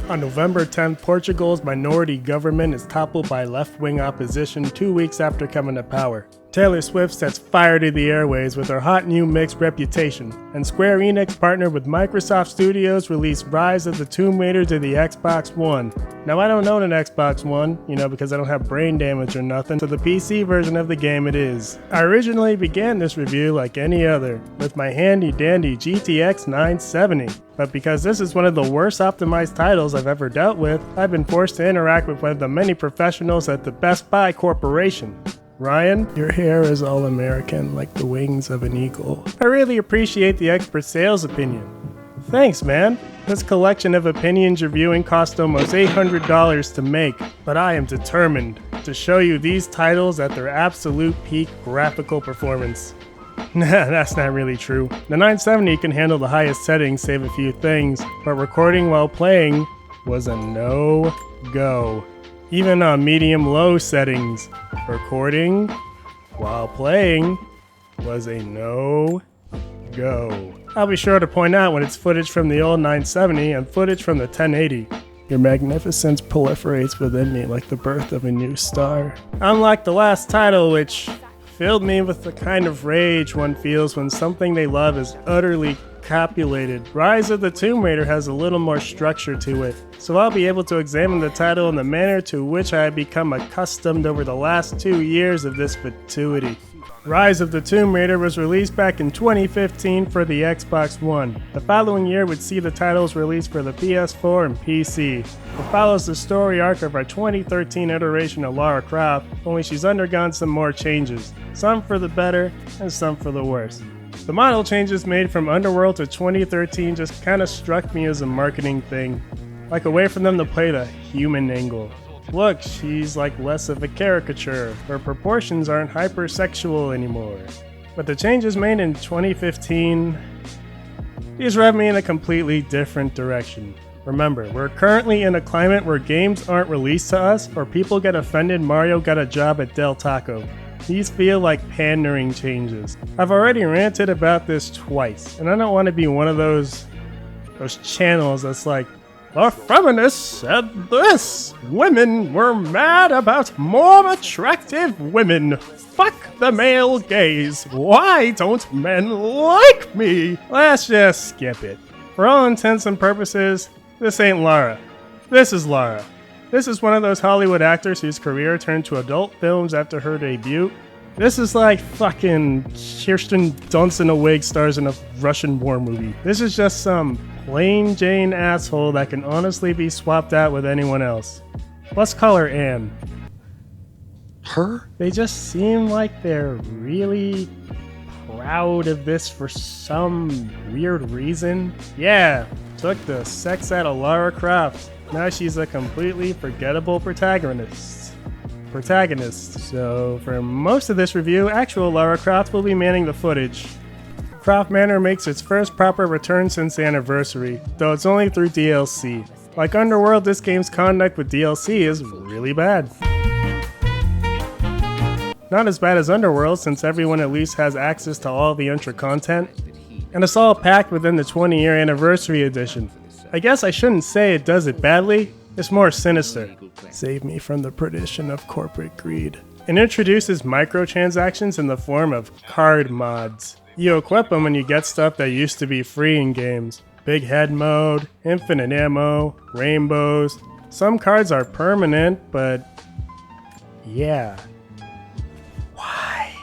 On November 10th, Portugal's minority government is toppled by left-wing opposition 2 weeks after coming to power. Taylor Swift sets fire to the airways with her hot new mixed reputation, and Square Enix partnered with Microsoft Studios released Rise of the Tomb Raider to the Xbox One. Now I don't own an Xbox One, because I don't have brain damage or nothing, so the PC version of the game it is. I originally began this review like any other, with my handy dandy GTX 970. But because this is one of the worst optimized titles I've ever dealt with, I've been forced to interact with one of the many professionals at the Best Buy Corporation. Ryan, your hair is all American like the wings of an eagle. I really appreciate the expert sales opinion. Thanks, man. This collection of opinions reviewing cost almost $800 to make, but I am determined to show you these titles at their absolute peak graphical performance. Nah, that's not really true. The 970 can handle the highest settings, save a few things, but recording while playing was a no-go. Even on medium-low settings, recording while playing was a no-go. I'll be sure to point out when it's footage from the old 970 and footage from the 1080. Your magnificence proliferates within me like the birth of a new star. Unlike the last title, which filled me with the kind of rage one feels when something they love is utterly copulated, Rise of the Tomb Raider has a little more structure to it, so I'll be able to examine the title in the manner to which I have become accustomed over the last 2 years of this fatuity. Rise of the Tomb Raider was released back in 2015 for the Xbox One. The following year would see the titles released for the PS4 and PC. It follows the story arc of our 2013 iteration of Lara Croft, only she's undergone some more changes, some for the better and some for the worse. The model changes made from Underworld to 2013 just kinda struck me as a marketing thing, like a way for them to play the human angle. Look, she's like less of a caricature, her proportions aren't hypersexual anymore. But the changes made in 2015, these rev me in a completely different direction. Remember, we're currently in a climate where games aren't released to us, or people get offended Mario got a job at Del Taco. These feel like pandering changes. I've already ranted about this twice, and I don't want to be one of those channels that's like, the feminists said this! Women were mad about more attractive women! Fuck the male gaze! Why don't men like me? Let's just skip it. For all intents and purposes, this ain't Lara. This is Lara. This is one of those Hollywood actors whose career turned to adult films after her debut. This is like fucking Kirsten Dunst in a wig stars in a Russian war movie. This is just some plain Jane asshole that can honestly be swapped out with anyone else. Let's call her Anne. Her? They just seem like they're really proud of this for some weird reason. Yeah, took the sex out of Lara Croft. Now she's a completely forgettable protagonist. So for most of this review, actual Lara Croft will be manning the footage. Croft Manor makes its first proper return since the anniversary, though it's only through DLC. Like Underworld, this game's conduct with DLC is really bad. Not as bad as Underworld, since everyone at least has access to all the Intra content, and it's all packed within the 20-year anniversary edition. I guess I shouldn't say it does it badly, it's more sinister. Save me from the perdition of corporate greed. It introduces microtransactions in the form of card mods. You equip them when you get stuff that used to be free in games. Big head mode, infinite ammo, rainbows. Some cards are permanent, but yeah. Why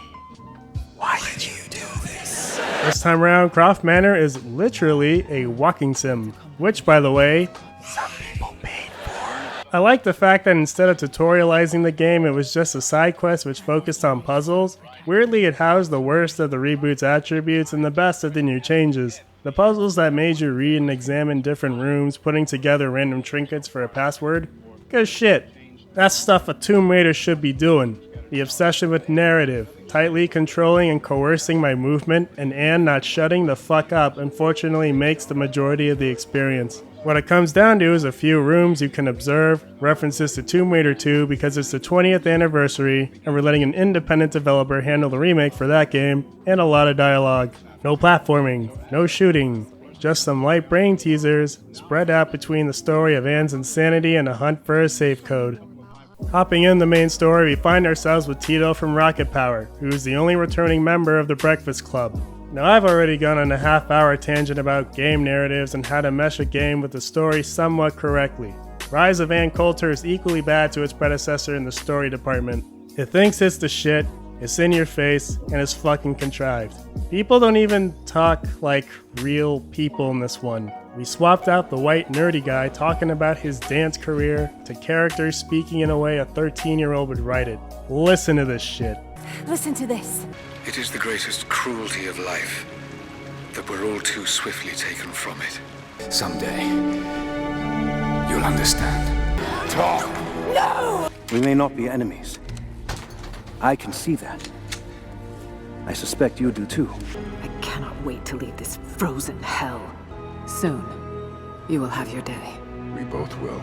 did you do this? This time around, Croft Manor is literally a walking sim, which, by the way, some people paid for. I like the fact that instead of tutorializing the game, it was just a side quest which focused on puzzles. Weirdly, it housed the worst of the reboot's attributes and the best of the new changes. The puzzles that made you read and examine different rooms, putting together random trinkets for a password. Good shit. That's stuff a Tomb Raider should be doing. The obsession with narrative, tightly controlling and coercing my movement, and Anne not shutting the fuck up unfortunately makes the majority of the experience. What it comes down to is a few rooms you can observe, references to Tomb Raider 2 because it's the 20th anniversary and we're letting an independent developer handle the remake for that game, and a lot of dialogue. No platforming, no shooting, just some light brain teasers spread out between the story of Anne's insanity and a hunt for a safe code. Hopping in the main story, we find ourselves with Tito from Rocket Power, who is the only returning member of the Breakfast Club. Now, I've already gone on a half-hour tangent about game narratives and how to mesh a game with the story somewhat correctly. Rise of Ann Coulter is equally bad to its predecessor in the story department. It thinks it's the shit, it's in your face, and it's fucking contrived. People don't even talk like real people in this one. We swapped out the white nerdy guy talking about his dance career to characters speaking in a way a 13-year-old would write it. Listen to this shit. Listen to this. It is the greatest cruelty of life that we're all too swiftly taken from it. Someday, you'll understand. Talk! No! We may not be enemies. I can see that. I suspect you do too. I cannot wait to leave this frozen hell. Soon, you will have your day. We both will.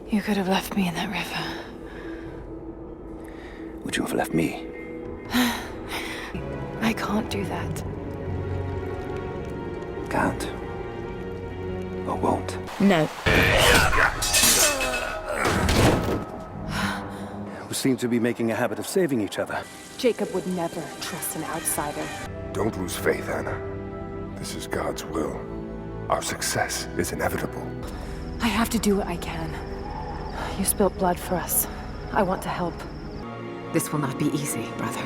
You could have left me in that river. Would you have left me? I can't do that. Can't. Or won't. No. We seem to be making a habit of saving each other. Jacob would never trust an outsider. Don't lose faith, Anna. This is God's will. Our success is inevitable. I have to do what I can. You spilt blood for us. I want to help. This will not be easy, brother.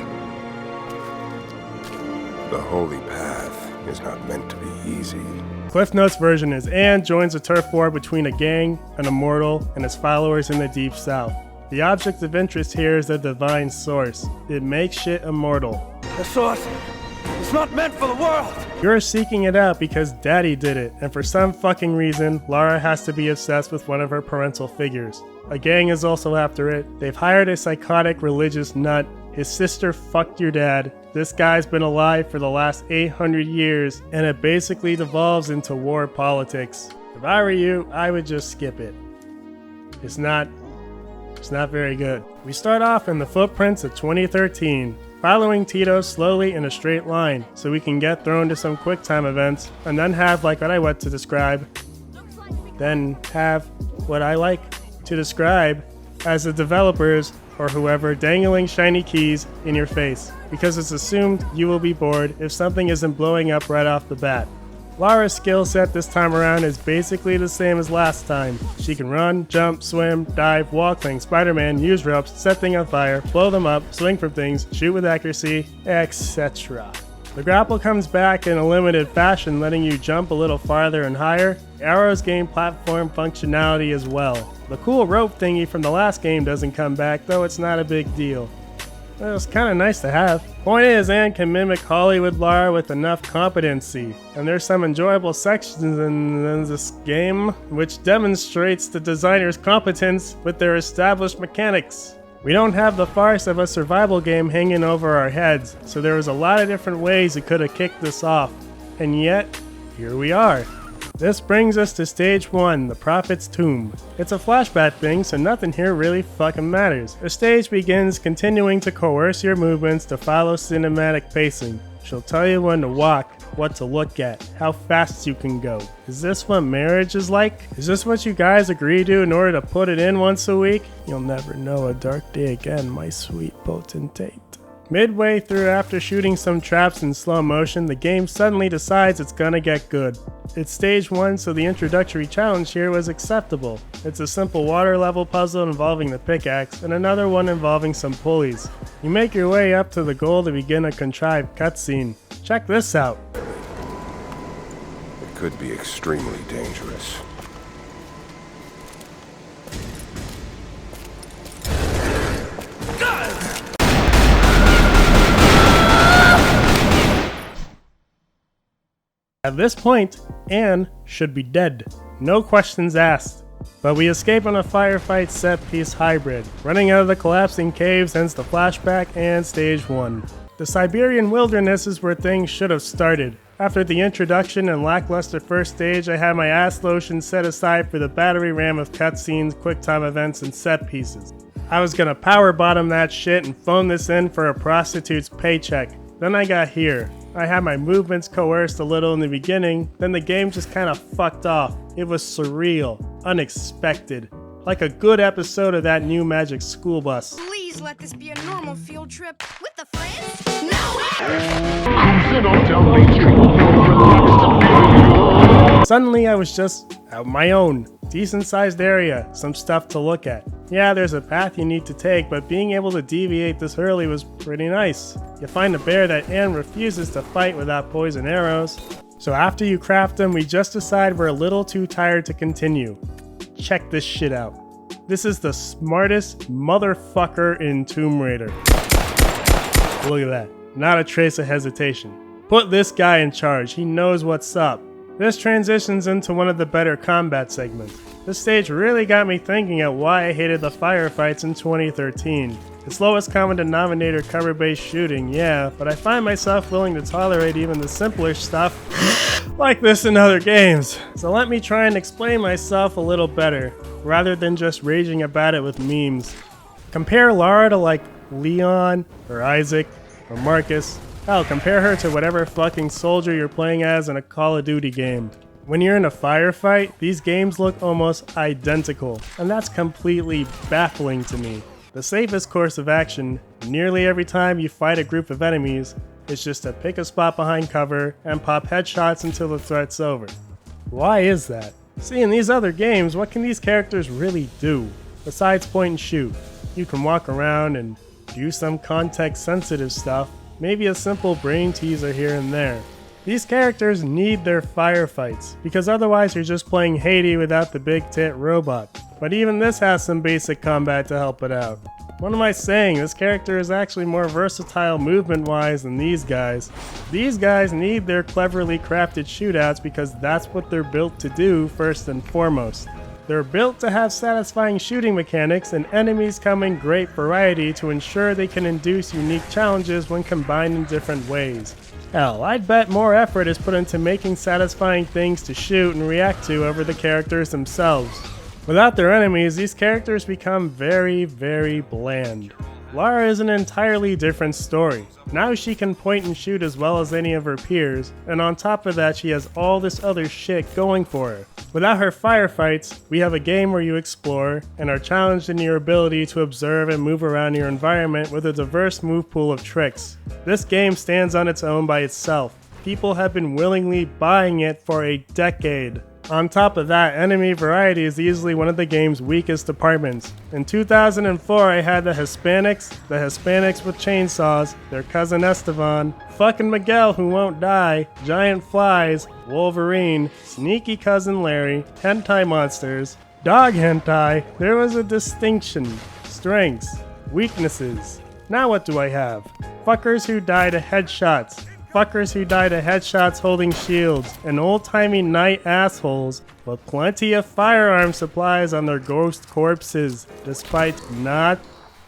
The holy path is not meant to be easy. Cliff Notes version is Anne joins a turf war between a gang, an immortal, and his followers in the Deep South. The object of interest here is the divine source. It makes shit immortal. The source is not meant for the world! You're seeking it out because Daddy did it, and for some fucking reason, Lara has to be obsessed with one of her parental figures. A gang is also after it. They've hired a psychotic religious nut. His sister fucked your dad. This guy's been alive for the last 800 years, and it basically devolves into war politics. If I were you, I would just skip it. It's not very good. We start off in the footprints of 2013, following Tito slowly in a straight line, so we can get thrown to some quick time events, and then have what I like to describe as the developers or whoever dangling shiny keys in your face, because it's assumed you will be bored if something isn't blowing up right off the bat. Lara's skill set this time around is basically the same as last time. She can run, jump, swim, dive, walk like Spider-Man, use ropes, set things on fire, blow them up, swing from things, shoot with accuracy, etc. The grapple comes back in a limited fashion, letting you jump a little farther and higher. Arrows gain platform functionality as well. The cool rope thingy from the last game doesn't come back, though it's not a big deal. Well, it's kinda nice to have. Point is, Anne can mimic Hollywood Lara with enough competency, and there's some enjoyable sections in this game which demonstrates the designer's competence with their established mechanics. We don't have the farce of a survival game hanging over our heads, so there was a lot of different ways you could have kicked this off. And yet, here we are. This brings us to stage 1, the Prophet's Tomb. It's a flashback thing, so nothing here really fucking matters. The stage begins continuing to coerce your movements to follow cinematic pacing. She'll tell you when to walk, what to look at, how fast you can go. Is this what marriage is like? Is this what you guys agree to in order to put it in once a week? You'll never know a dark day again, my sweet potentate. Midway through, after shooting some traps in slow motion, the game suddenly decides it's gonna get good. It's stage 1, so the introductory challenge here was acceptable. It's a simple water level puzzle involving the pickaxe, and another one involving some pulleys. You make your way up to the goal to begin a contrived cutscene. Check this out. It could be extremely dangerous. At this point, Anne should be dead. No questions asked. But we escape on a firefight set-piece hybrid. Running out of the collapsing caves ends the flashback and stage 1. The Siberian wilderness is where things should have started. After the introduction and lackluster first stage, I had my ass lotion set aside for the battery ram of cutscenes, quick-time events, and set pieces. I was gonna power bottom that shit and phone this in for a prostitute's paycheck. Then I got here. I had my movements coerced a little in the beginning, then the game just kinda fucked off. It was surreal, unexpected, like a good episode of that new Magic School Bus. Please let this be a normal field trip with the friends. No way! Suddenly I was just out my own, decent sized area, some stuff to look at. Yeah, there's a path you need to take, but being able to deviate this early was pretty nice. You find a bear that Anne refuses to fight without poison arrows. So after you craft them, we just decide we're a little too tired to continue. Check this shit out. This is the smartest motherfucker in Tomb Raider. Look at that. Not a trace of hesitation. Put this guy in charge. He knows what's up. This transitions into one of the better combat segments. This stage really got me thinking at why I hated the firefights in 2013. Its lowest common denominator cover-based shooting, yeah, but I find myself willing to tolerate even the simpler stuff like this in other games. So let me try and explain myself a little better, rather than just raging about it with memes. Compare Lara to like Leon, or Isaac, or Marcus. Hell, compare her to whatever fucking soldier you're playing as in a Call of Duty game. When you're in a firefight, these games look almost identical, and that's completely baffling to me. The safest course of action, nearly every time you fight a group of enemies, is just to pick a spot behind cover and pop headshots until the threat's over. Why is that? See, in these other games, what can these characters really do, besides point and shoot? You can walk around and do some context-sensitive stuff, maybe a simple brain teaser here and there. These characters need their firefights, because otherwise you're just playing Haiti without the big tit robot. But even this has some basic combat to help it out. What am I saying? This character is actually more versatile movement-wise than these guys. These guys need their cleverly crafted shootouts because that's what they're built to do first and foremost. They're built to have satisfying shooting mechanics, and enemies come in great variety to ensure they can induce unique challenges when combined in different ways. Hell, I'd bet more effort is put into making satisfying things to shoot and react to over the characters themselves. Without their enemies, these characters become very, very bland. Lara is an entirely different story. Now she can point and shoot as well as any of her peers, and on top of that she has all this other shit going for her. Without her firefights, we have a game where you explore and are challenged in your ability to observe and move around your environment with a diverse move pool of tricks. This game stands on its own by itself. People have been willingly buying it for a decade. On top of that, enemy variety is easily one of the game's weakest departments. In 2004, I had the Hispanics with chainsaws, their cousin Esteban, fucking Miguel who won't die, giant flies, Wolverine, sneaky cousin Larry, hentai monsters, dog hentai. There was a distinction, strengths, weaknesses. Now what do I have? Fuckers who die to headshots. Fuckers who die to headshots holding shields, and old-timey knight assholes with plenty of firearm supplies on their ghost corpses, despite not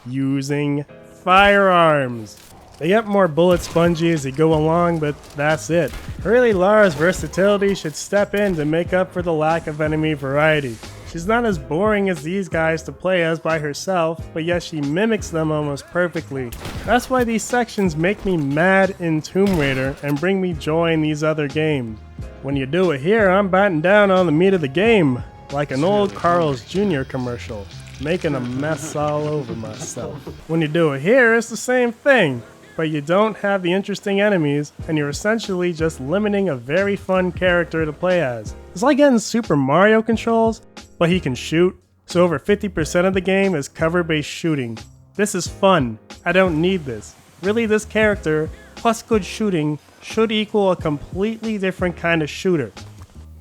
using firearms. They get more bullet spongy as you go along, but that's it. Really, Lara's versatility should step in to make up for the lack of enemy variety. She's not as boring as these guys to play as by herself, but yet she mimics them almost perfectly. That's why these sections make me mad in Tomb Raider and bring me joy in these other games. When you do it here, I'm batting down on the meat of the game, like an old Carl's Jr. commercial, making a mess all over myself. When you do it here, it's the same thing, but you don't have the interesting enemies, and you're essentially just limiting a very fun character to play as. It's like getting Super Mario controls, but he can shoot, so over 50% of the game is cover-based shooting. This is fun. I don't need this. Really, this character, plus good shooting, should equal a completely different kind of shooter.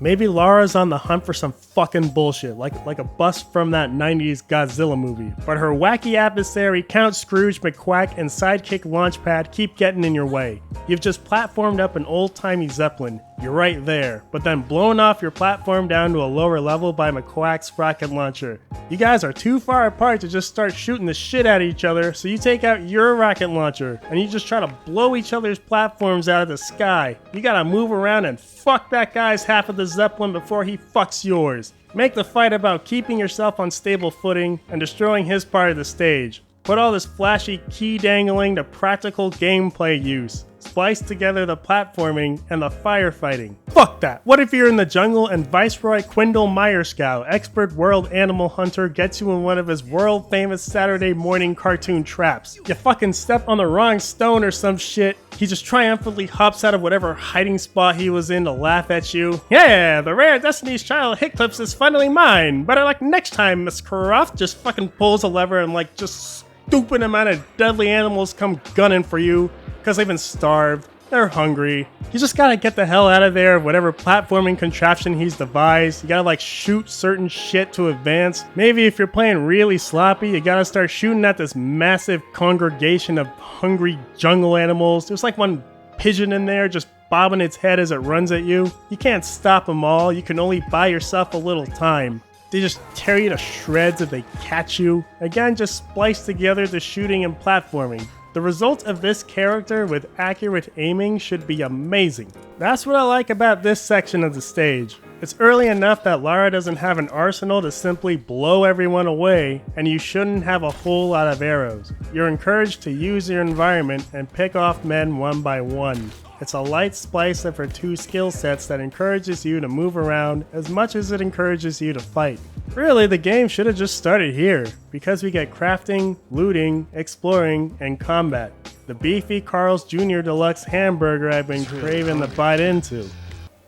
Maybe Lara's on the hunt for some fucking bullshit, like a bust from that 90s Godzilla movie. But her wacky adversary, Count Scrooge McQuack, and sidekick Launchpad keep getting in your way. You've just platformed up an old-timey Zeppelin. You're right there, but then blown off your platform down to a lower level by McQuack's rocket launcher. You guys are too far apart to just start shooting the shit out of each other, so you take out your rocket launcher, and you just try to blow each other's platforms out of the sky. You gotta move around and fuck that guy's half of the Zeppelin before he fucks yours. Make the fight about keeping yourself on stable footing and destroying his part of the stage. Put all this flashy key dangling to practical gameplay use. Splice together the platforming and the firefighting. Fuck that! What if you're in the jungle and Viceroy Quindle Myerscow, expert world animal hunter, gets you in one of his world famous Saturday morning cartoon traps? You fucking step on the wrong stone or some shit, he just triumphantly hops out of whatever hiding spot he was in to laugh at you. Yeah, the rare Destiny's Child Hiccups is finally mine, but I like next time, Miss Croft. Just fucking pulls a lever and like just stupid amount of deadly animals come gunning for you because they've been starved, they're hungry. You just gotta get the hell out of there, whatever platforming contraption he's devised. You gotta like shoot certain shit to advance. Maybe if you're playing really sloppy, you gotta start shooting at this massive congregation of hungry jungle animals. There's like one pigeon in there just bobbing its head as it runs at you. You can't stop them all, you can only buy yourself a little time. They just tear you to shreds if they catch you. Again, just splice together the shooting and platforming. The result of this character with accurate aiming should be amazing. That's what I like about this section of the stage. It's early enough that Lara doesn't have an arsenal to simply blow everyone away, and you shouldn't have a whole lot of arrows. You're encouraged to use your environment and pick off men one by one. It's a light splice of her two skill sets that encourages you to move around as much as it encourages you to fight. Really, the game should have just started here, because we get crafting, looting, exploring, and combat. The beefy Carl's Jr. Deluxe hamburger I've been craving to bite into.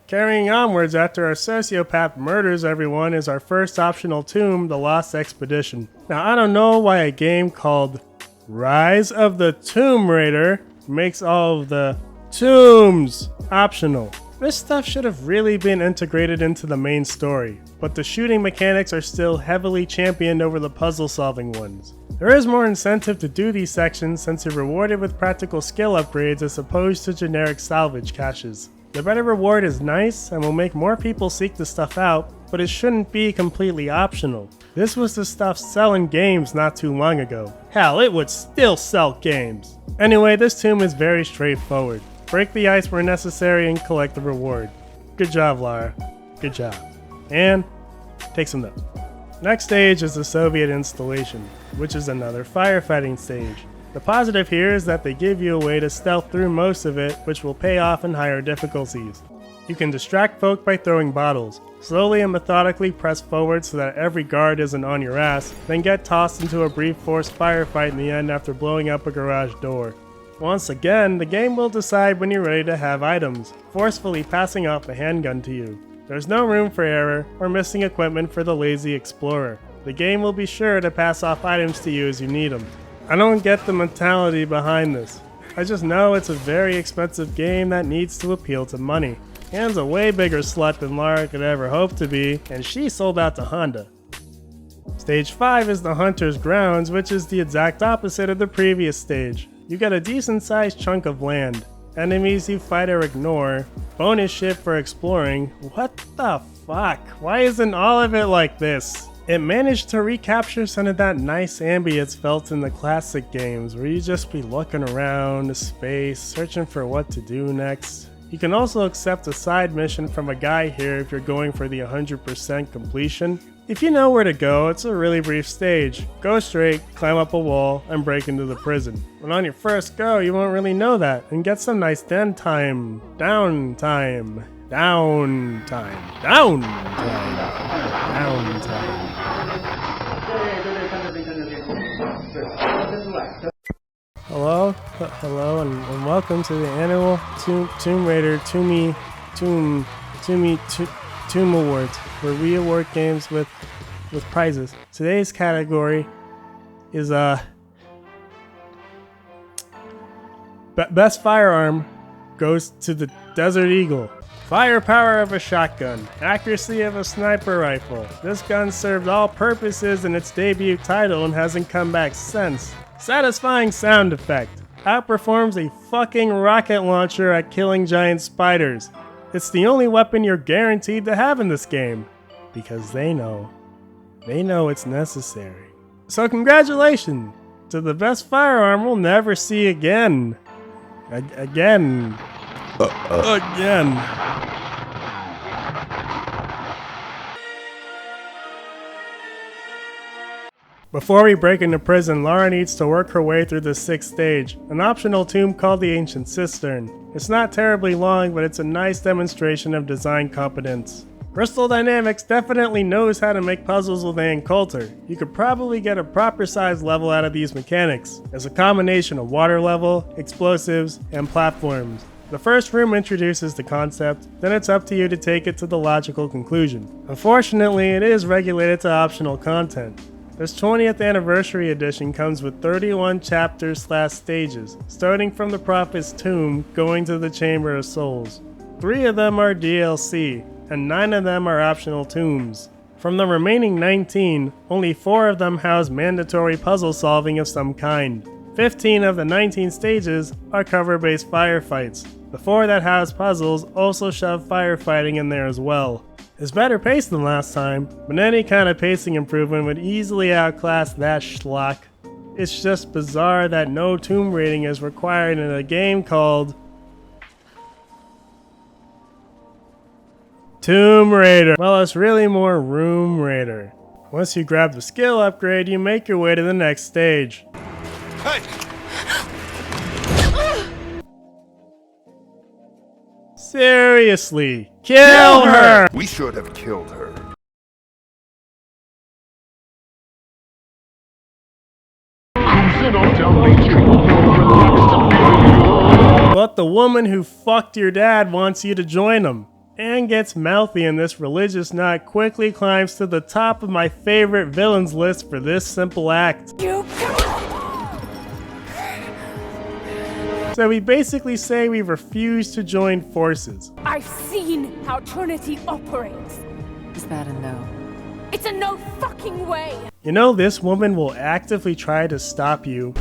Carrying onwards after our sociopath murders everyone is our first optional tomb, the Lost Expedition. Now I don't know why a game called Rise of the Tomb Raider makes all of the tombs optional. This stuff should have really been integrated into the main story, but the shooting mechanics are still heavily championed over the puzzle solving ones. There is more incentive to do these sections since you're rewarded with practical skill upgrades as opposed to generic salvage caches. The better reward is nice and will make more people seek the stuff out, but it shouldn't be completely optional. This was the stuff selling games not too long ago. Hell, it would still sell games. Anyway, this tomb is very straightforward. Break the ice where necessary and collect the reward. Good job, Lara. Good job. And take some notes. Next stage is the Soviet installation, which is another firefighting stage. The positive here is that they give you a way to stealth through most of it, which will pay off in higher difficulties. You can distract folk by throwing bottles, slowly and methodically press forward so that every guard isn't on your ass, then get tossed into a brief forced firefight in the end after blowing up a garage door. Once again, the game will decide when you're ready to have items, forcefully passing off a handgun to you. There's no room for error or missing equipment for the lazy explorer. The game will be sure to pass off items to you as you need them. I don't get the mentality behind this. I just know it's a very expensive game that needs to appeal to money. Anne's a way bigger slut than Lara could ever hope to be, and she sold out to Honda. Stage 5 is the Hunter's Grounds, which is the exact opposite of the previous stage. You get a decent sized chunk of land, enemies you fight or ignore, bonus shit for exploring. What the fuck? Why isn't all of it like this? It managed to recapture some of that nice ambience felt in the classic games, where you just be looking around space, searching for what to do next. You can also accept a side mission from a guy here if you're going for the 100% completion. If you know where to go, it's a really brief stage. Go straight, climb up a wall, and break into the prison. But on your first go, you won't really know that, and get some nice downtime. Hello, and welcome to the annual Tomb Raider Tomb Awards, where we award games with prizes. Today's category is best firearm goes to the Desert Eagle. Firepower of a shotgun, accuracy of a sniper rifle. This gun served all purposes in its debut title and hasn't come back since. Satisfying sound effect. Outperforms a fucking rocket launcher at killing giant spiders. It's the only weapon you're guaranteed to have in this game. Because they know it's necessary. So congratulations to the best firearm we'll never see again. Again. Before we break into prison, Lara needs to work her way through the 6th stage, an optional tomb called the Ancient Cistern. It's not terribly long, but it's a nice demonstration of design competence. Crystal Dynamics definitely knows how to make puzzles with Ann Coulter. You could probably get a proper sized level out of these mechanics. It's a combination of water level, explosives, and platforms. The first room introduces the concept, then it's up to you to take it to the logical conclusion. Unfortunately, it is regulated to optional content. This 20th anniversary edition comes with 31 chapters/stages, starting from the Prophet's Tomb going to the Chamber of Souls. 3 of them are DLC, and 9 of them are optional tombs. From the remaining 19, only 4 of them house mandatory puzzle solving of some kind. 15 of the 19 stages are cover-based firefights. The 4 that house puzzles also shove firefighting in there as well. It's better paced than last time, but any kind of pacing improvement would easily outclass that schlock. It's just bizarre that no tomb rating is required in a game called Tomb Raider. Well, it's really more Room Raider. Once you grab the skill upgrade, you make your way to the next stage. Hey! Seriously, kill her! We should have killed her. But the woman who fucked your dad wants you to join him. And gets mouthy in this religious knot quickly climbs to the top of my favorite villains list for this simple act. So we basically say we refuse to join forces. I've seen how Trinity operates. Is that a no? It's a no fucking way. You know, this woman will actively try to stop you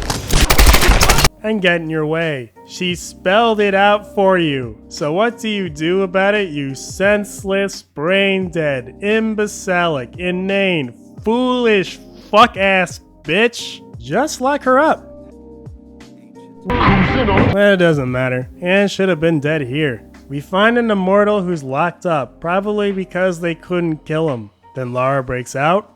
and get in your way. She spelled it out for you. So what do you do about it, you senseless, brain-dead, imbecilic, inane, foolish, fuck-ass bitch? Just lock her up. Well, it doesn't matter. Anne should have been dead here. We find an immortal who's locked up, probably because they couldn't kill him. Then Lara breaks out,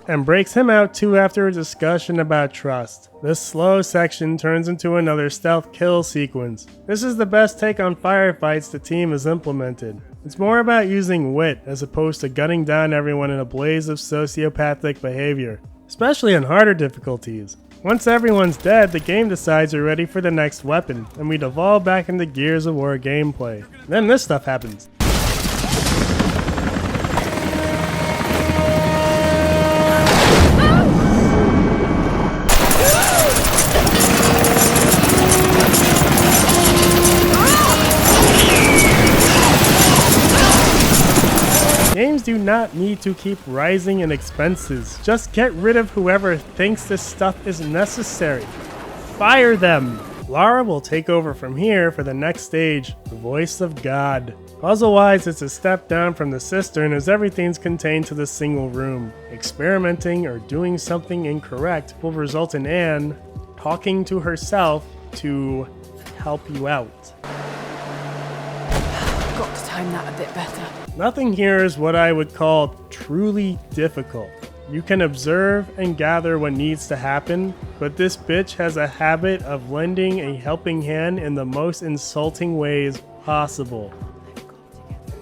and breaks him out too after a discussion about trust. This slow section turns into another stealth kill sequence. This is the best take on firefights the team has implemented. It's more about using wit as opposed to gunning down everyone in a blaze of sociopathic behavior, especially on harder difficulties. Once everyone's dead, the game decides you're ready for the next weapon, and we devolve back into Gears of War gameplay. Then this stuff happens. Games do not need to keep rising in expenses. Just get rid of whoever thinks this stuff is necessary. Fire them! Lara will take over from here for the next stage, the Voice of God. Puzzle-wise, it's a step down from the cistern as everything's contained to the single room. Experimenting or doing something incorrect will result in Anne talking to herself to help you out. Got to time that a bit better. Nothing here is what I would call truly difficult. You can observe and gather what needs to happen, but this bitch has a habit of lending a helping hand in the most insulting ways possible.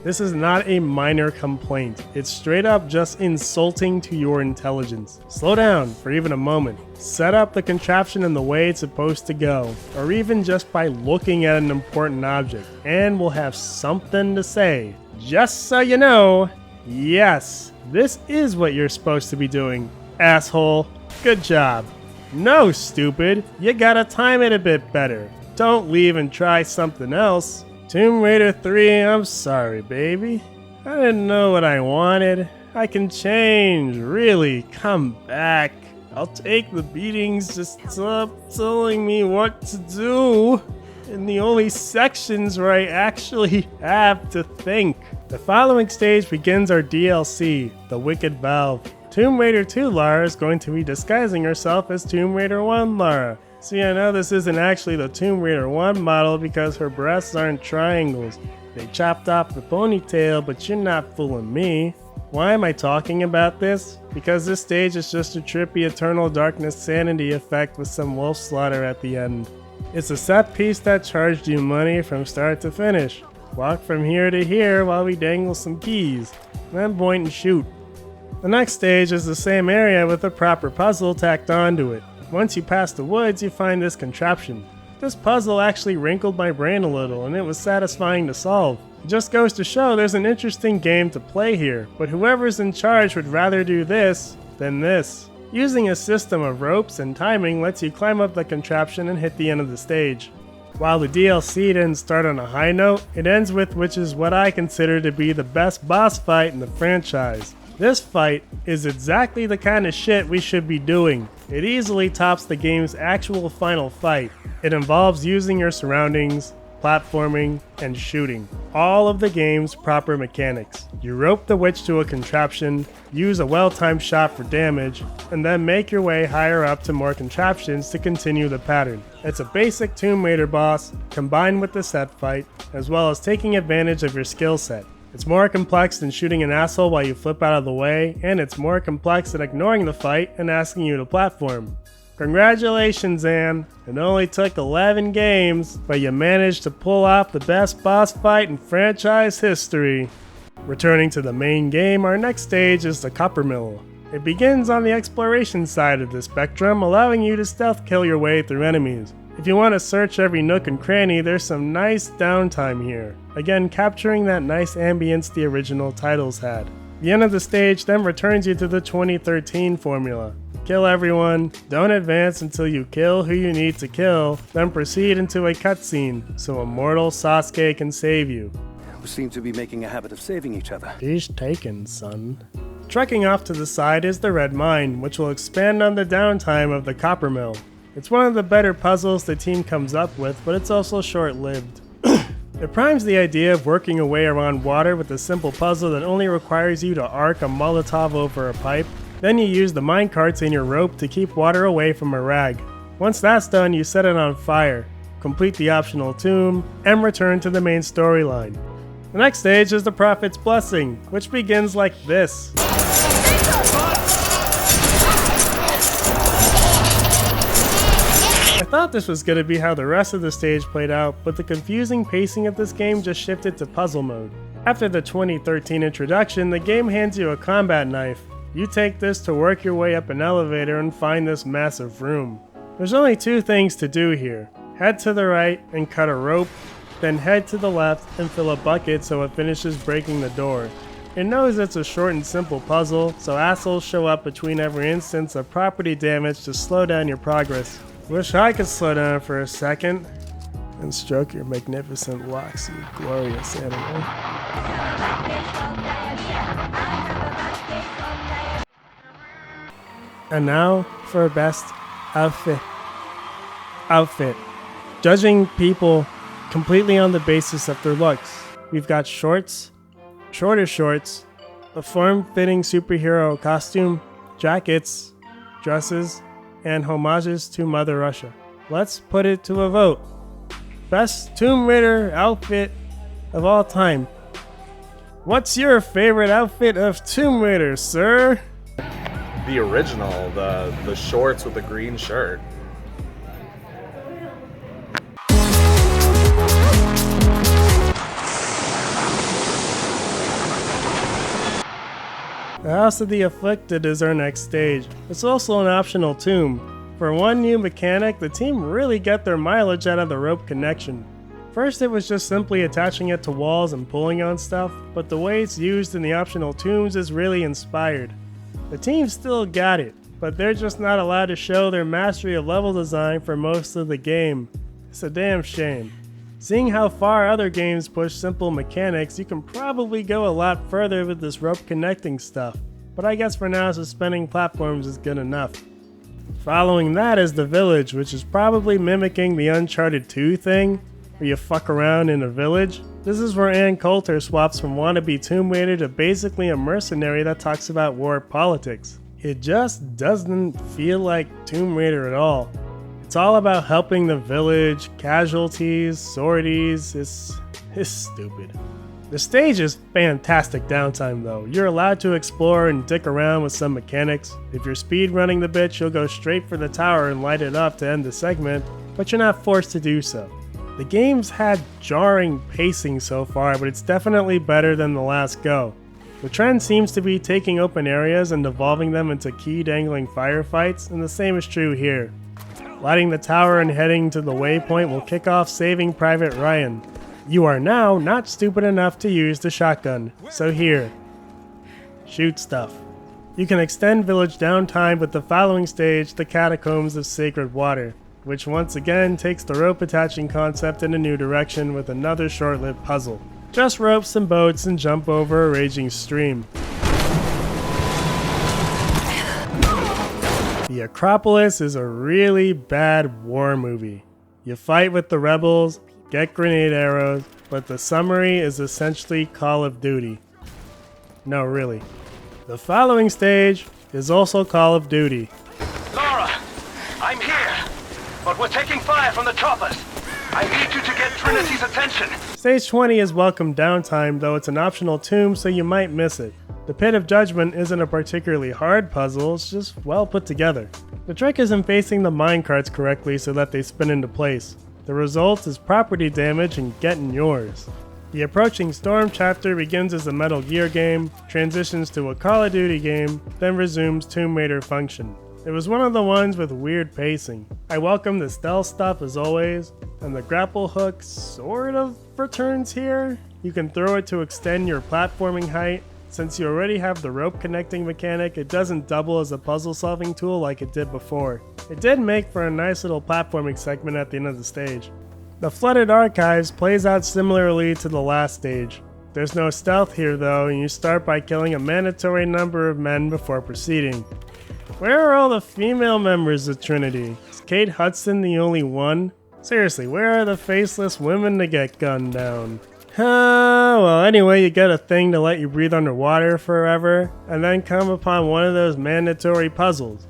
This is not a minor complaint. It's straight up just insulting to your intelligence. Slow down for even a moment. Set up the contraption in the way it's supposed to go, or even just by looking at an important object, and we'll have something to say. Just so you know, yes, this is what you're supposed to be doing, asshole. Good job. No, stupid, you gotta time it a bit better. Don't leave and try something else. Tomb Raider 3, I'm sorry, baby. I didn't know what I wanted. I can change, really, come back. I'll take the beatings, just stop telling me what to do in the only sections where I actually have to think. The following stage begins our DLC, The Wicked Valve. Tomb Raider 2 Lara is going to be disguising herself as Tomb Raider 1 Lara. See, I know this isn't actually the Tomb Raider 1 model because her breasts aren't triangles. They chopped off the ponytail, but you're not fooling me. Why am I talking about this? Because this stage is just a trippy Eternal Darkness sanity effect with some wolf slaughter at the end. It's a set piece that charged you money from start to finish. Walk from here to here while we dangle some keys, then point and shoot. The next stage is the same area with a proper puzzle tacked onto it. Once you pass the woods, you find this contraption. This puzzle actually wrinkled my brain a little, and it was satisfying to solve. It just goes to show there's an interesting game to play here, but whoever's in charge would rather do this than this. Using a system of ropes and timing lets you climb up the contraption and hit the end of the stage. While the DLC didn't start on a high note, it ends with which is what I consider to be the best boss fight in the franchise. This fight is exactly the kind of shit we should be doing. It easily tops the game's actual final fight. It involves using your surroundings, platforming, and shooting. All of the game's proper mechanics. You rope the witch to a contraption, use a well-timed shot for damage, and then make your way higher up to more contraptions to continue the pattern. It's a basic Tomb Raider boss, combined with the set fight, as well as taking advantage of your skill set. It's more complex than shooting an asshole while you flip out of the way, and it's more complex than ignoring the fight and asking you to platform. Congratulations, Anne. It only took 11 games, but you managed to pull off the best boss fight in franchise history. Returning to the main game, our next stage is the Copper Mill. It begins on the exploration side of the spectrum, allowing you to stealth kill your way through enemies. If you want to search every nook and cranny, there's some nice downtime here. Again, capturing that nice ambience the original titles had. The end of the stage then returns you to the 2013 formula. Kill everyone, don't advance until you kill who you need to kill, then proceed into a cutscene so immortal Sasuke can save you. We seem to be making a habit of saving each other. He's taken, son. Trekking off to the side is the Red Mine, which will expand on the downtime of the Copper Mill. It's one of the better puzzles the team comes up with, but it's also short-lived. It primes the idea of working your way around water with a simple puzzle that only requires you to arc a Molotov over a pipe. Then you use the minecarts in your rope to keep water away from a rag. Once that's done, you set it on fire, complete the optional tomb, and return to the main storyline. The next stage is the Prophet's Blessing, which begins like this. I thought this was going to be how the rest of the stage played out, but the confusing pacing of this game just shifted to puzzle mode. After the 2013 introduction, the game hands you a combat knife. You take this to work your way up an elevator and find this massive room. There's only two things to do here. Head to the right and cut a rope, then head to the left and fill a bucket so it finishes breaking the door. It knows it's a short and simple puzzle, so assholes show up between every instance of property damage to slow down your progress. Wish I could slow down for a second and stroke your magnificent locks, you glorious animal. And now for best outfit. Judging people completely on the basis of their looks. We've got shorts, shorter shorts, a form-fitting superhero costume, jackets, dresses, and homages to Mother Russia. Let's put it to a vote. Best Tomb Raider outfit of all time. What's your favorite outfit of Tomb Raider, sir? The original, the shorts with the green shirt. The House of the Afflicted is our next stage. It's also an optional tomb. For one new mechanic, the team really got their mileage out of the rope connection. First, it was just simply attaching it to walls and pulling on stuff, but the way it's used in the optional tombs is really inspired. The team still got it, but they're just not allowed to show their mastery of level design for most of the game. It's a damn shame. Seeing how far other games push simple mechanics, you can probably go a lot further with this rope connecting stuff, but I guess for now suspending platforms is good enough. Following that is The Village, which is probably mimicking the Uncharted 2 thing, where you fuck around in a village. This is where Ann Coulter swaps from wannabe Tomb Raider to basically a mercenary that talks about war politics. It just doesn't feel like Tomb Raider at all. It's all about helping the village, casualties, sorties. It's stupid. The stage is fantastic downtime though. You're allowed to explore and dick around with some mechanics. If you're speed running the bitch, you'll go straight for the tower and light it up to end the segment, but you're not forced to do so. The game's had jarring pacing so far, but it's definitely better than the last go. The trend seems to be taking open areas and evolving them into key dangling firefights, and the same is true here. Lighting the tower and heading to the waypoint will kick off Saving Private Ryan. You are now not stupid enough to use the shotgun, so here, shoot stuff. You can extend village downtime with the following stage, the Catacombs of Sacred Water, which once again takes the rope attaching concept in a new direction with another short-lived puzzle. Just rope some boats and jump over a raging stream. The Acropolis is a really bad war movie. You fight with the rebels, get grenade arrows, but the summary is essentially Call of Duty. No, really. The following stage is also Call of Duty. Laura, I'm here, but we're taking fire from the choppers. I need you to get Trinity's attention. Stage 20 is welcome downtime, though it's an optional tomb, so you might miss it. The Pit of Judgment isn't a particularly hard puzzle, it's just well put together. The trick is in facing the minecarts correctly so that they spin into place. The result is property damage and getting yours. The approaching Storm chapter begins as a Metal Gear game, transitions to a Call of Duty game, then resumes Tomb Raider function. It was one of the ones with weird pacing. I welcome the stealth stuff as always, and the grapple hook sort of returns here. You can throw it to extend your platforming height. Since you already have the rope connecting mechanic, it doesn't double as a puzzle solving tool like it did before. It did make for a nice little platforming segment at the end of the stage. The Flooded Archives plays out similarly to the last stage. There's no stealth here though, and you start by killing a mandatory number of men before proceeding. Where are all the female members of Trinity? Is Kate Hudson the only one? Seriously, where are the faceless women to get gunned down? Well, anyway, you get a thing to let you breathe underwater forever, and then come upon one of those mandatory puzzles.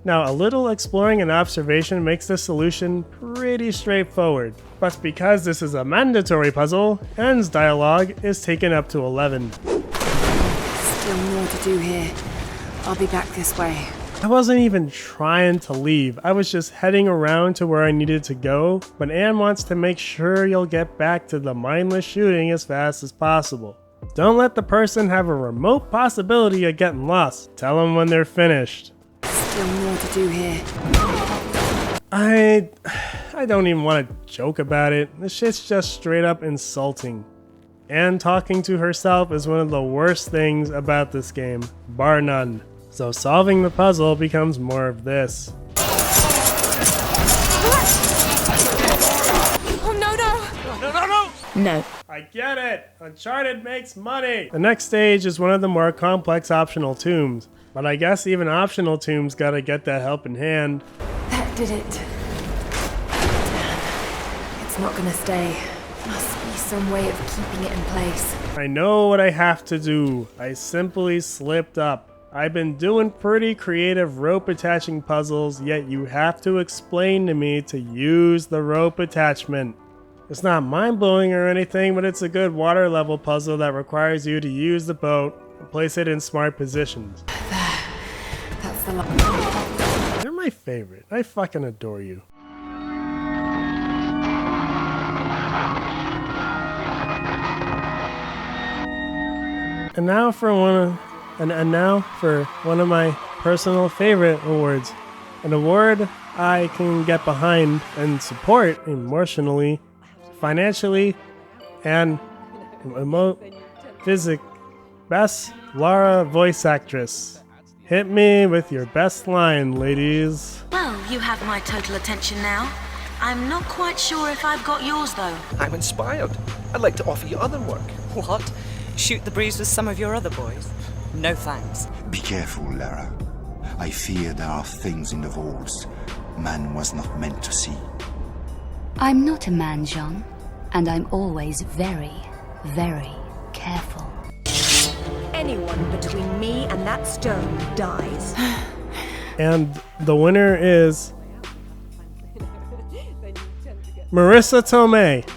Now, a little exploring and observation makes the solution pretty straightforward, but because this is a mandatory puzzle, Anne's dialogue is taken up to 11. Still more to do here. I'll be back this way. I wasn't even trying to leave, I was just heading around to where I needed to go, but Anne wants to make sure you'll get back to the mindless shooting as fast as possible. Don't let the person have a remote possibility of getting lost. Tell them when they're finished. Still more to do here. I don't even want to joke about it. This shit's just straight up insulting. Anne talking to herself is one of the worst things about this game, bar none. So solving the puzzle becomes more of this. Oh no! No. I get it! Uncharted makes money! The next stage is one of the more complex optional tombs, but I guess even optional tombs gotta get that helping hand. That did it. Damn. It's not gonna stay. Must be some way of keeping it in place. I know what I have to do. I simply slipped up. I've been doing pretty creative rope attaching puzzles, yet you have to explain to me to use the rope attachment. It's not mind-blowing or anything, but it's a good water level puzzle that requires you to use the boat and place it in smart positions. That's the line. You're my favorite. I fucking adore you. And now for one of my personal favorite awards. An award I can get behind and support emotionally, financially, and Best Lara voice actress. Hit me with your best line, ladies. Well, you have my total attention now. I'm not quite sure if I've got yours, though. I'm inspired. I'd like to offer you other work. What? Shoot the breeze with some of your other boys? No thanks. Be careful, Lara. I fear there are things in the vaults man was not meant to see. I'm not a man, Jean, and I'm always very, very careful. Anyone between me and that stone dies. And the winner is Marissa Tomei.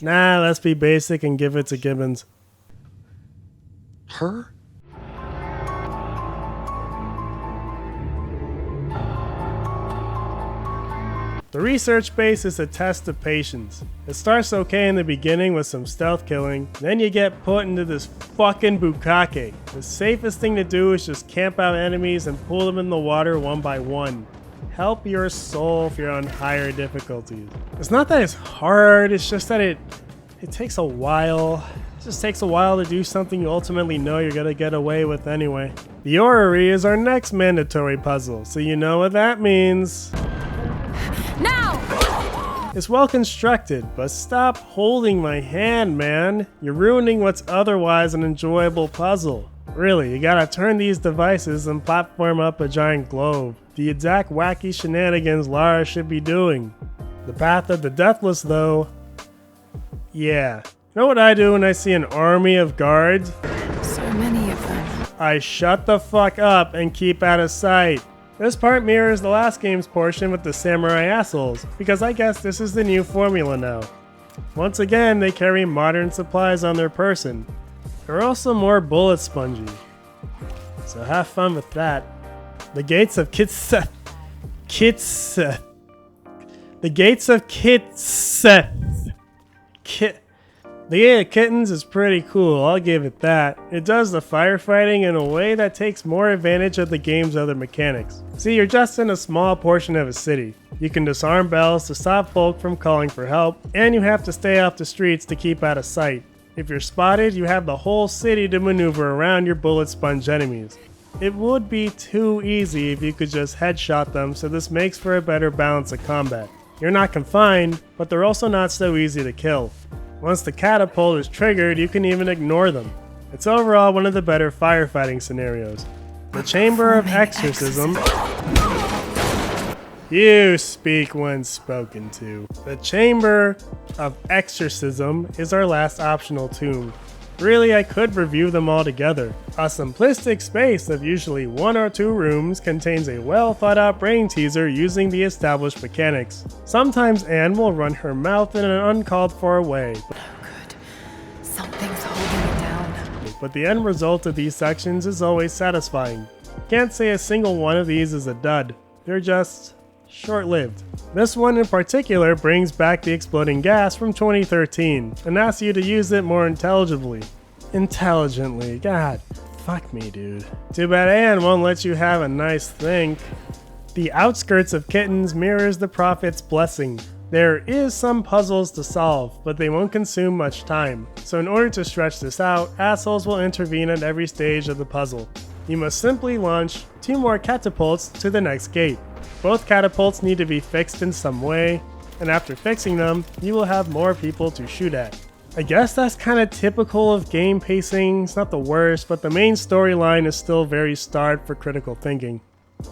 Nah, let's be basic and give it to Gibbons. Her? The research base is a test of patience. It starts okay in the beginning with some stealth killing, then you get put into this fucking bukkake. The safest thing to do is just camp out enemies and pull them in the water one by one. Help your soul if you're on higher difficulties. It's not that it's hard, it's just that it takes a while. It just takes a while to do something you ultimately know you're gonna get away with anyway. The orrery is our next mandatory puzzle, so you know what that means. Now! It's well constructed, but stop holding my hand, man. You're ruining what's otherwise an enjoyable puzzle. Really, you gotta turn these devices and platform up a giant globe. The exact wacky shenanigans Lara should be doing. The Path of the Deathless, though, yeah. You know what I do when I see an army of guards? So many of them. I shut the fuck up and keep out of sight. This part mirrors the last game's portion with the samurai assholes, because I guess this is the new formula now. Once again, they carry modern supplies on their person. They're also more bullet spongy, so have fun with that. The gates of Kitseth. The gates of Kitseth. The Gate of Kittens is pretty cool, I'll give it that. It does the firefighting in a way that takes more advantage of the game's other mechanics. See, you're just in a small portion of a city. You can disarm bells to stop folk from calling for help, and you have to stay off the streets to keep out of sight. If you're spotted, you have the whole city to maneuver around your bullet sponge enemies. It would be too easy if you could just headshot them, so this makes for a better balance of combat. You're not confined, but they're also not so easy to kill. Once the catapult is triggered, you can even ignore them. It's overall one of the better firefighting scenarios. The Chamber of Exorcism. You speak when spoken to. The Chamber of Exorcism is our last optional tomb. Really, I could review them all together. A simplistic space of usually 1 or 2 rooms contains a well thought out brain teaser using the established mechanics. Sometimes Anne will run her mouth in an uncalled for way. Oh good. Something's holding it down. But the end result of these sections is always satisfying. Can't say a single one of these is a dud. They're just short-lived. This one in particular brings back the exploding gas from 2013 and asks you to use it more intelligently. God, fuck me, dude. Too bad Anne won't let you have a nice think. The outskirts of Kittens mirrors the Prophet's blessing. There is some puzzles to solve, but they won't consume much time. So in order to stretch this out, assholes will intervene at every stage of the puzzle. You must simply launch 2 more catapults to the next gate. Both catapults need to be fixed in some way, and after fixing them, you will have more people to shoot at. I guess that's kind of typical of game pacing. It's not the worst, but the main storyline is still very starved for critical thinking.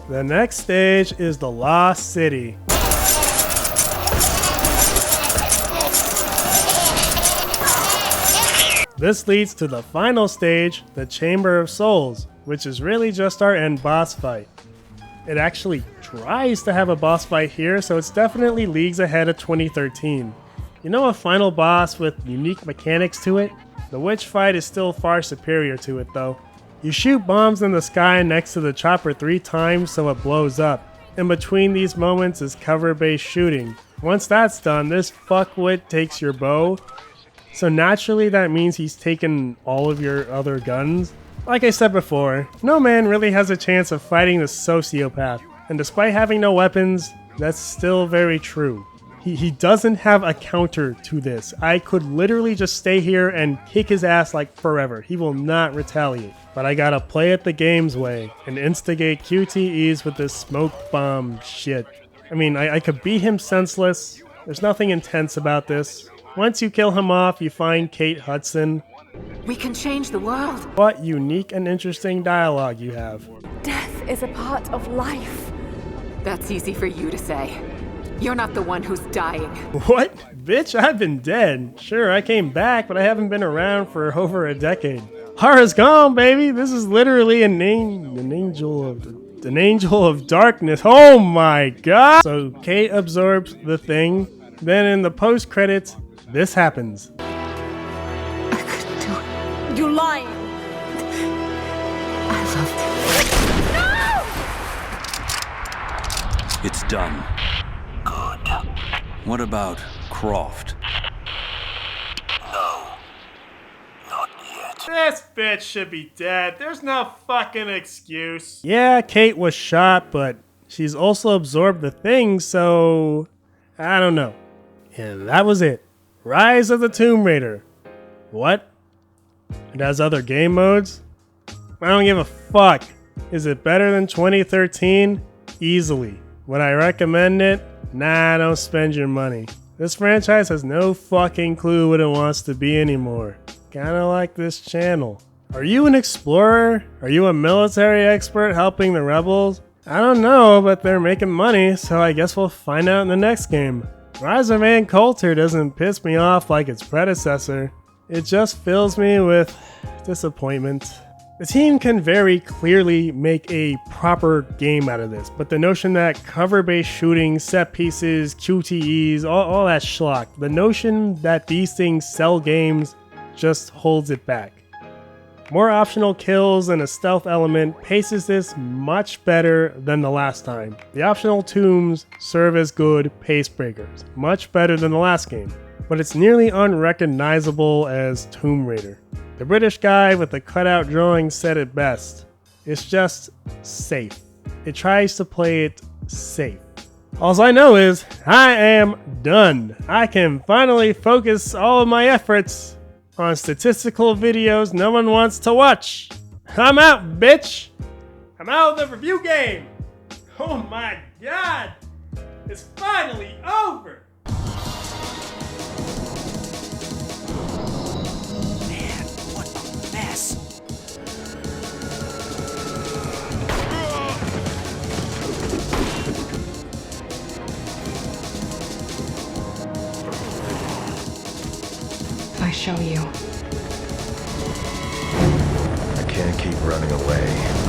The next stage is the Lost City. This leads to the final stage, the Chamber of Souls, which is really just our end boss fight. It actually tries to have a boss fight here, so it's definitely leagues ahead of 2013. You know, a final boss with unique mechanics to it? The witch fight is still far superior to it though. You shoot bombs in the sky next to the chopper 3 times so it blows up. In between these moments is cover-based shooting. Once that's done, this fuckwit takes your bow, so naturally that means he's taken all of your other guns. Like I said before, no man really has a chance of fighting this sociopath, and despite having no weapons, that's still very true. He doesn't have a counter to this. I could literally just stay here and kick his ass like forever. He will not retaliate. But I gotta play it the game's way and instigate QTEs with this smoke bomb shit. I mean, I could beat him senseless. There's nothing intense about this. Once you kill him off, you find Kate Hudson. We can change the world. What unique and interesting dialogue you have. Death is a part of life. That's easy for you to say. You're not the one who's dying. What? Bitch, I've been dead. Sure, I came back, but I haven't been around for over a decade. Horror's gone, baby. This is literally an angel of darkness. Oh my god. So Kate absorbs the thing. Then in the post credits, this happens. You're lying. I loved it. No! It's done. Good. What about Croft? No. Not yet. This bitch should be dead. There's no fucking excuse. Yeah, Kate was shot, but she's also absorbed the thing, so I don't know. And that was it. Rise of the Tomb Raider. What? It has other game modes? I don't give a fuck. Is it better than 2013? Easily. Would I recommend it? Nah, don't spend your money. This franchise has no fucking clue what it wants to be anymore. Kinda like this channel. Are you an explorer? Are you a military expert helping the rebels? I don't know, but they're making money, so I guess we'll find out in the next game. Rise of Ann Coulter doesn't piss me off like its predecessor. It just fills me with disappointment. The team can very clearly make a proper game out of this, but the notion that cover-based shooting, set pieces, QTEs, all that schlock, the notion that these things sell games just holds it back. More optional kills and a stealth element paces this much better than the last time. The optional tombs serve as good pace breakers, much better than the last game, but it's nearly unrecognizable as Tomb Raider. The British guy with the cutout drawing said it best. It's just safe. It tries to play it safe. All I know is I am done. I can finally focus all of my efforts on statistical videos no one wants to watch. I'm out, bitch. I'm out of the review game. Oh my god. It's finally over. Man, what a mess. I show you. I can't keep running away.